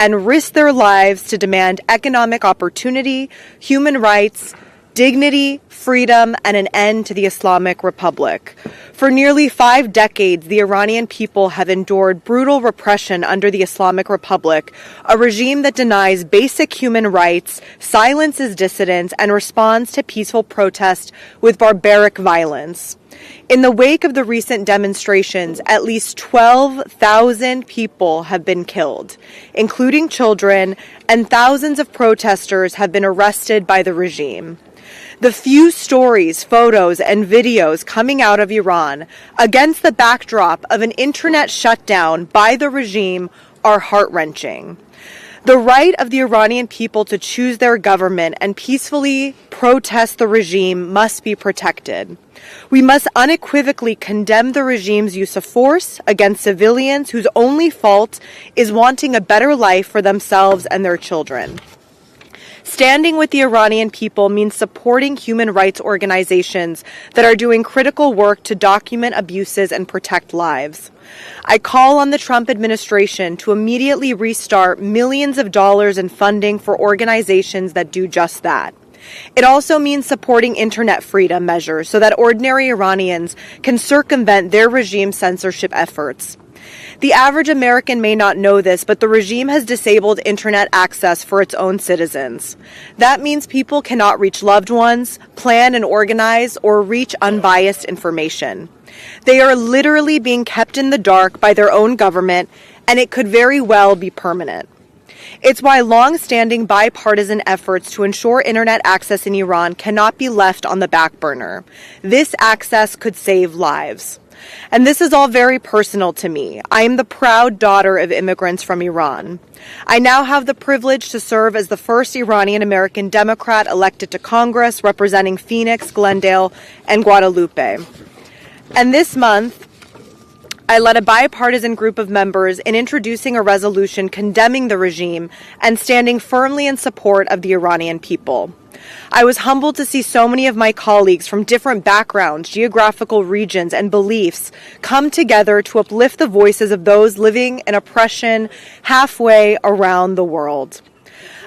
and risk their lives to demand economic opportunity, human rights, dignity, freedom, and an end to the Islamic Republic. For nearly 5 decades, the Iranian people have endured brutal repression under the Islamic Republic, a regime that denies basic human rights, silences dissidents, and responds to peaceful protest with barbaric violence. In the wake of the recent demonstrations, at least 12,000 people have been killed, including children, and thousands of protesters have been arrested by the regime. The few stories, photos, and videos coming out of Iran against the backdrop of an internet shutdown by the regime are heart-wrenching. The right of the Iranian people to choose their government and peacefully protest the regime must be protected. We must unequivocally condemn the regime's use of force against civilians whose only fault is wanting a better life for themselves and their children. Standing with the Iranian people means supporting human rights organizations that are doing critical work to document abuses and protect lives. I call on the Trump administration to immediately restart millions of dollars in funding for organizations that do just that. It also means supporting internet freedom measures so that ordinary Iranians can circumvent their regime's censorship efforts. The average American may not know this, but the regime has disabled internet access for its own citizens. That means people cannot reach loved ones, plan and organize, or reach unbiased information. They are literally being kept in the dark by their own government, and it could very well be permanent. It's why long-standing bipartisan efforts to ensure internet access in Iran cannot be left on the back burner. This access could save lives. And this is all very personal to me. I am the proud daughter of immigrants from Iran. I now have the privilege to serve as the first Iranian-American Democrat elected to Congress representing Phoenix, Glendale, and Guadalupe. And this month, I led a bipartisan group of members in introducing a resolution condemning the regime and standing firmly in support of the Iranian people. I was humbled to see so many of my colleagues from different backgrounds, geographical regions, and beliefs come together to uplift the voices of those living in oppression halfway around the world.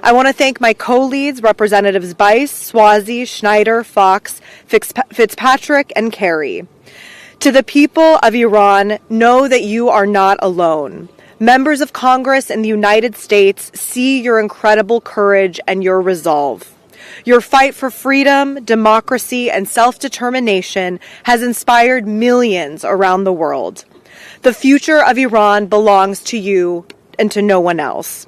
I want to thank my co-leads, Representatives Bice, Swazi, Schneider, Fox, Fitzpatrick, and Kerry. To the people of Iran, know that you are not alone. Members of Congress in the United States see your incredible courage and your resolve. Your fight for freedom, democracy, and self-determination has inspired millions around the world. The future of Iran belongs to you and to no one else.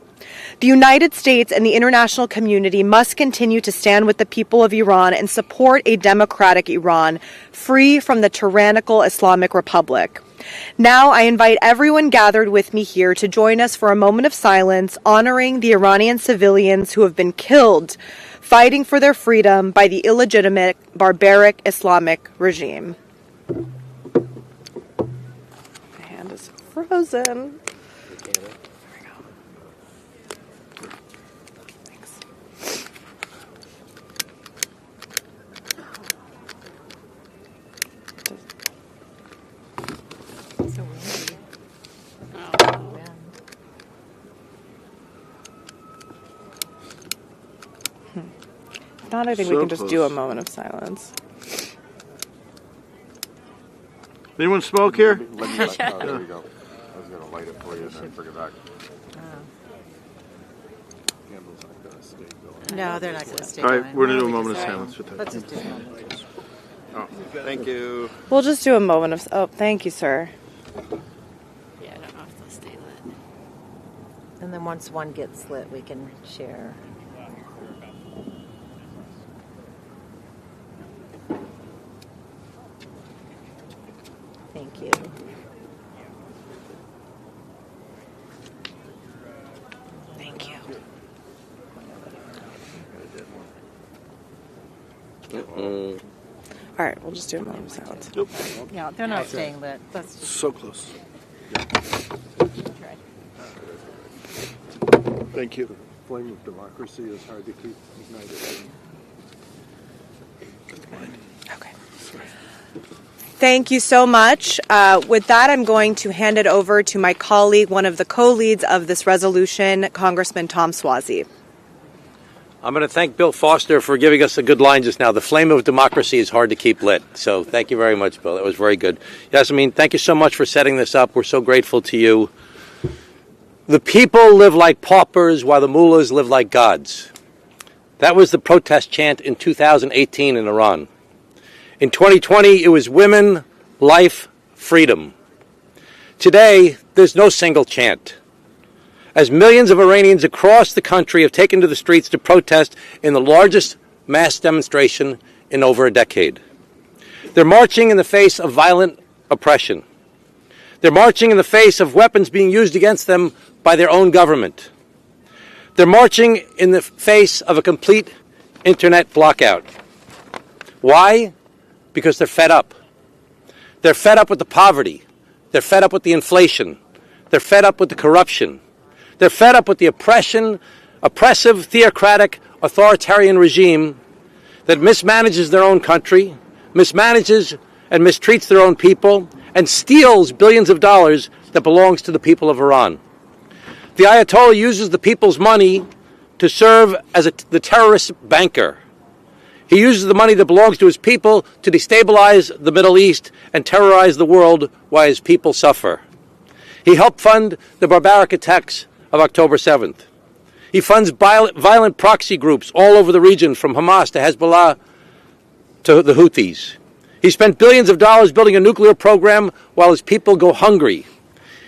The United States and the international community must continue to stand with the people of Iran and support a democratic Iran, free from the tyrannical Islamic Republic. Now I invite everyone gathered with me here to join us for a moment of silence, honoring the Iranian civilians who have been killed fighting for their freedom by the illegitimate, barbaric Islamic regime. My hand is frozen. Not, I think we can just do a moment of silence. Anyone smoke here? There we go. I was going to light it for you and then bring it back. Candles aren't going to stay going. No, they're not going to stay All going. right, we're going to do a moment of silence with Let's that. just do a moment. Oh, thank you. We'll just do a moment of... Oh, thank you, sir. Yeah, I don't know if they'll stay lit. And then once one gets lit, we can share. Thank you. Thank you. All right, we'll just do a moment of silence. Nope. Yeah, they're not staying lit. That's just So close. try. Thank you. The flame of democracy is hard to keep ignited. Okay. Thank you so much. With that, I'm going to hand it over to my colleague, one of the co-leads of this resolution, Congressman Tom Suozzi. I'm going to thank Bill Foster for giving us a good line just now. The flame of democracy is hard to keep lit. So thank you very much, Bill. That was very good. Yasmin, thank you so much for setting this up. We're so grateful to you. The people live like paupers while the mullahs live like gods. That was the protest chant in 2018 in Iran. In 2020, it was women, life, freedom. Today, there's no single chant. As millions of Iranians across the country have taken to the streets to protest in the largest mass demonstration in over a decade. They're marching in the face of violent oppression. They're marching in the face of weapons being used against them by their own government. They're marching in the face of a complete internet blackout. Why? Because they're fed up. They're fed up with the poverty. They're fed up with the inflation. They're fed up with the corruption. They're fed up with the oppressive, theocratic, authoritarian regime that mismanages their own country, mismanages and mistreats their own people, and steals billions of dollars that belongs to the people of Iran. The Ayatollah uses the people's money to serve as the terrorist banker. He uses the money that belongs to his people to destabilize the Middle East and terrorize the world while his people suffer. He helped fund the barbaric attacks of October 7th. He funds violent proxy groups all over the region, from Hamas to Hezbollah to the Houthis. He spent billions of dollars building a nuclear program while his people go hungry.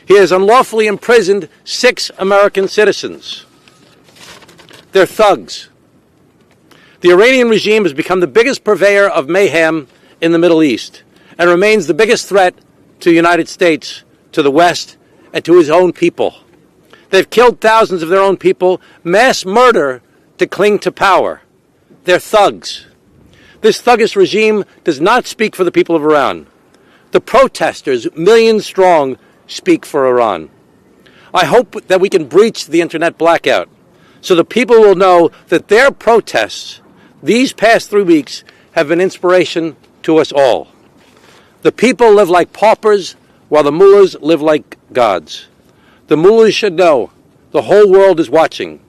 He has unlawfully imprisoned 6 American citizens. They're thugs. The Iranian regime has become the biggest purveyor of mayhem in the Middle East and remains the biggest threat to the United States, to the West, and to his own people. They've killed thousands of their own people, mass murder to cling to power. They're thugs. This thuggish regime does not speak for the people of Iran. The protesters, millions strong, speak for Iran. I hope that we can breach the internet blackout so the people will know that their protests these past 3 weeks have been inspiration to us all. The people live like paupers while the mullahs live like gods. The mullahs should know the whole world is watching.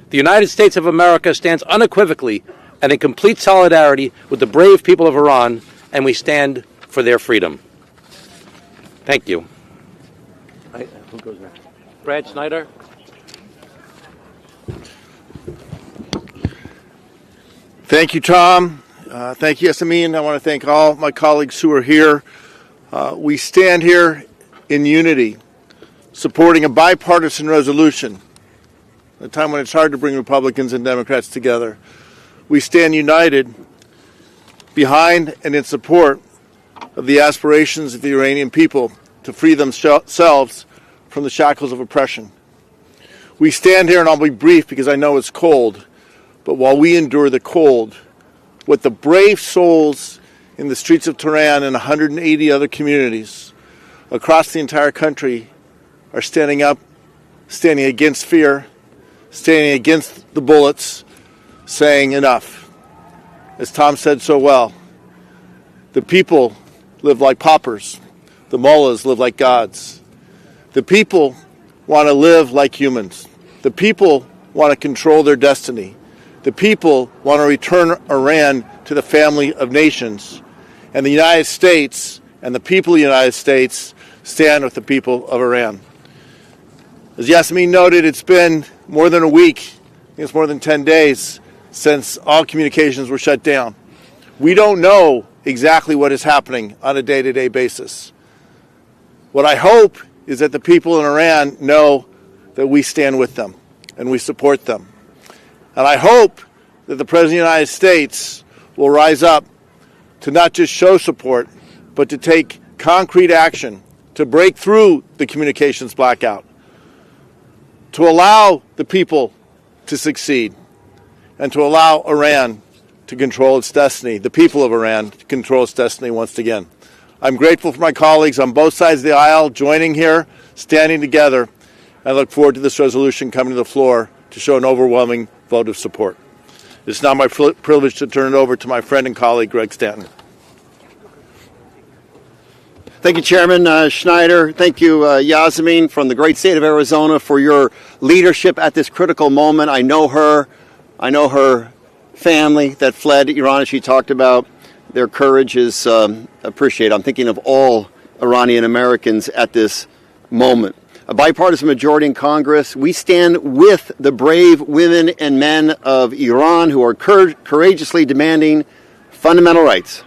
The United States of America stands unequivocally and in complete solidarity with the brave people of Iran, and we stand for their freedom. Thank you. Who goes next? Brad Snyder. Thank you, Tom. Thank you, Yasmin. I want to thank all my colleagues who are here. We stand here in unity, supporting a bipartisan resolution at a time when it's hard to bring Republicans and Democrats together. We stand united behind and in support of the aspirations of the Iranian people to free themselves from the shackles of oppression. We stand here, and I'll be brief because I know it's cold, but while we endure the cold, what the brave souls in the streets of Tehran and 180 other communities across the entire country are standing up, standing against fear, standing against the bullets, saying enough. As Tom said so well, the people live like paupers. The mullahs live like gods. The people want to live like humans. The people want to control their destiny. The people want to return Iran to the family of nations. And the United States and the people of the United States stand with the people of Iran. As Yasmin noted, it's been more than a week, I think it's more than 10 days, since all communications were shut down. We don't know exactly what is happening on a day-to-day basis. What I hope is that the people in Iran know that we stand with them and we support them. And I hope that the President of the United States will rise up to not just show support, but to take concrete action to break through the communications blackout, to allow the people to succeed, and to allow Iran to control its destiny, the people of Iran to control its destiny once again. I'm grateful for my colleagues on both sides of the aisle joining here, standing together. I look forward to this resolution coming to the floor to show an overwhelming vote of support. It's now my privilege to turn it over to my friend and colleague, Greg Stanton. Thank you, Chairman Schneider. Thank you, Yasmin from the great state of Arizona, for your leadership at this critical moment. I know her family that fled Iran, as she talked about. Their courage is appreciated. I'm thinking of all Iranian Americans at this moment. A bipartisan majority in Congress. We stand with the brave women and men of Iran who are courageously demanding fundamental rights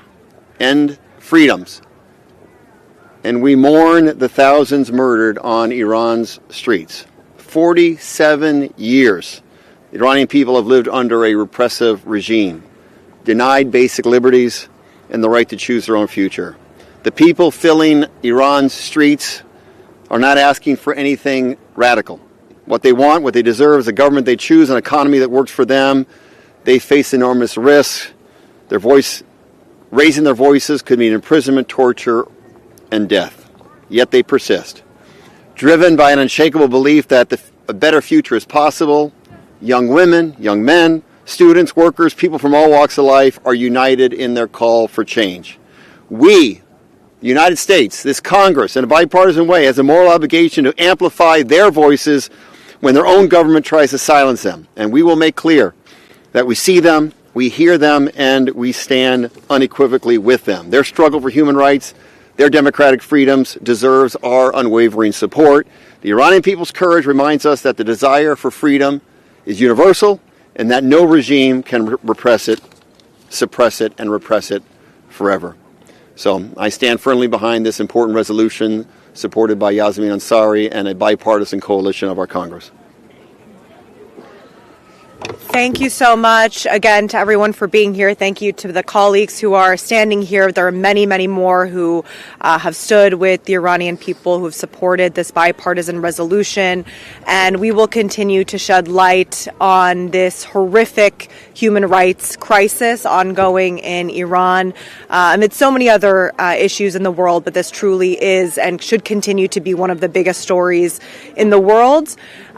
and freedoms. And we mourn the thousands murdered on Iran's streets. 47 years. The Iranian people have lived under a repressive regime, denied basic liberties and the right to choose their own future. The people filling Iran's streets are not asking for anything radical. What they want, what they deserve is a government they choose, an economy that works for them. They face enormous risks. Raising their voices could mean imprisonment, torture, and death. Yet they persist. Driven by an unshakable belief that a better future is possible, young women, young men, students, workers, people from all walks of life are united in their call for change. We, the United States, this Congress, in a bipartisan way, has a moral obligation to amplify their voices when their own government tries to silence them. And we will make clear that we see them, we hear them, and we stand unequivocally with them. Their struggle for human rights, their democratic freedoms deserves our unwavering support. The Iranian people's courage reminds us that the desire for freedom is universal and that no regime can repress it, suppress it, and repress it forever. So I stand firmly behind this important resolution supported by Yasmin Ansari and a bipartisan coalition of our Congress. Thank you so much again to everyone for being here. Thank you to the colleagues who are standing here. There are many, many more who have stood with the Iranian people, who have supported this bipartisan resolution. And we will continue to shed light on this horrific human rights crisis ongoing in Iran amid so many other issues in the world. But this truly is and should continue to be one of the biggest stories in the world.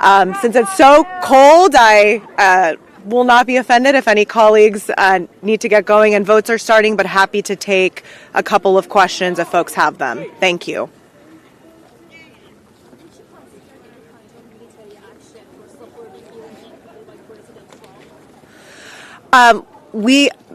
Since it's so cold, I will not be offended if any colleagues need to get going and votes are starting, but happy to take a couple of questions if folks have them. Thank you.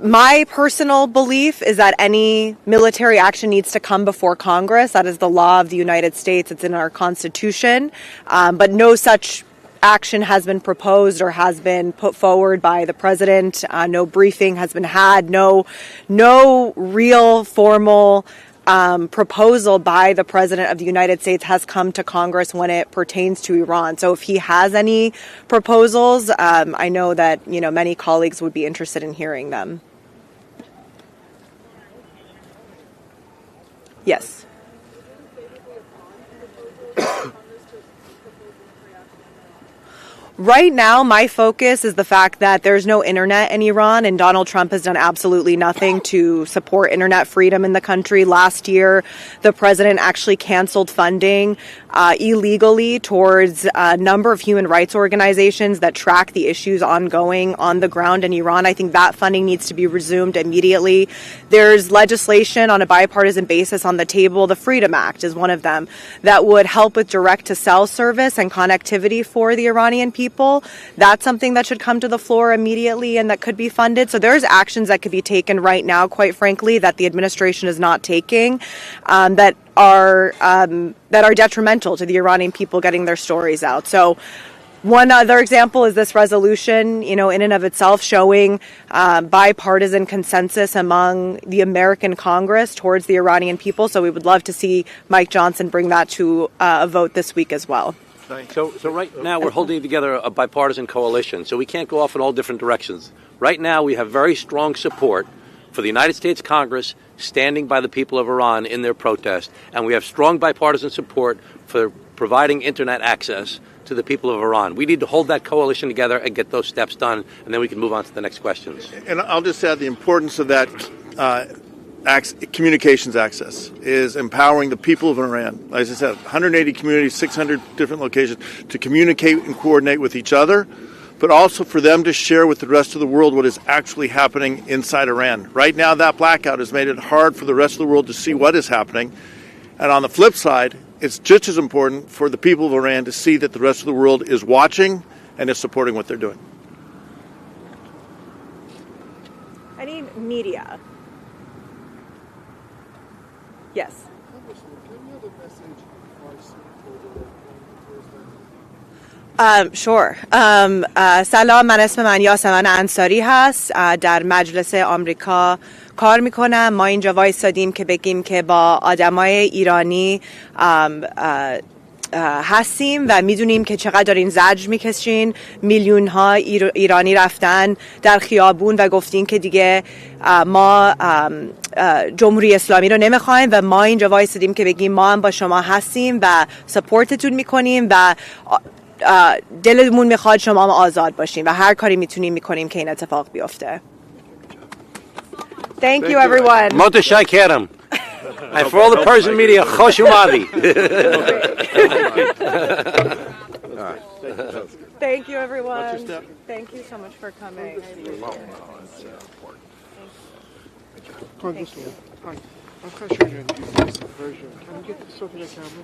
My personal belief is that any military action needs to come before Congress. That is the law of the United States. It's in our Constitution. But no such action has been proposed or has been put forward by the president. No briefing has been had. No real formal proposal by the President of the United States has come to Congress when it pertains to Iran. So if he has any proposals, I know that many colleagues would be interested in hearing them. Yes. Right now, my focus is the fact that there's no internet in Iran, and Donald Trump has done absolutely nothing to support internet freedom in the country. Last year, the president actually canceled funding illegally towards a number of human rights organizations that track the issues ongoing on the ground in Iran. I think that funding needs to be resumed immediately. There's legislation on a bipartisan basis on the table. The Freedom Act is one of them that would help with direct-to-cell service and connectivity for the Iranian people. That's something that should come to the floor immediately and that could be funded. So there's actions that could be taken right now, quite frankly, that the administration is not taking, that are detrimental to the Iranian people getting their stories out. So one other example is this resolution, in and of itself showing bipartisan consensus among the American Congress towards the Iranian people. So we would love to see Mike Johnson bring that to a vote this week as well. So right now we're holding together a bipartisan coalition, so we can't go off in all different directions. Right now we have very strong support for the United States Congress standing by the people of Iran in their protest, and we have strong bipartisan support for providing internet access to the people of Iran. We need to hold that coalition together and get those steps done, and then we can move on to the next questions. And I'll just add the importance of that communications access is empowering the people of Iran. As I said, 180 communities, 600 different locations to communicate and coordinate with each other, but also for them to share with the rest of the world what is actually happening inside Iran. Right now, that blackout has made it hard for the rest of the world to see what is happening. And on the flip side, it's just as important for the people of Iran to see that the rest of the world is watching and is supporting what they're doing. Any media? Yes. Sure. سلام، من اسم من یاسمن انصاری هست. در مجلس آمریکا کار میکنم. ما اینجا وایسادیم که بگیم که با آدمای ایرانی هستیم و میدونیم که چقدر دارین زجر میکشین. میلیون ها ایرانی رفتن در خیابون و گفتین که دیگه ما جمهوری اسلامی رو نمیخوایم و ما اینجا وایسادیم که بگیم ما هم با شما هستیم و سپورتتون میکنیم و دلمون میخواد شما هم آزاد باشین و هر کاری میتونیم میکنیم که این اتفاق بیفته. Thank you everyone. متشکرم. And for all the Persian media, خوش اومدی. Thank you everyone. Thank you so much for coming. Hi, I'm Khashoggi. Can we get this off the camera?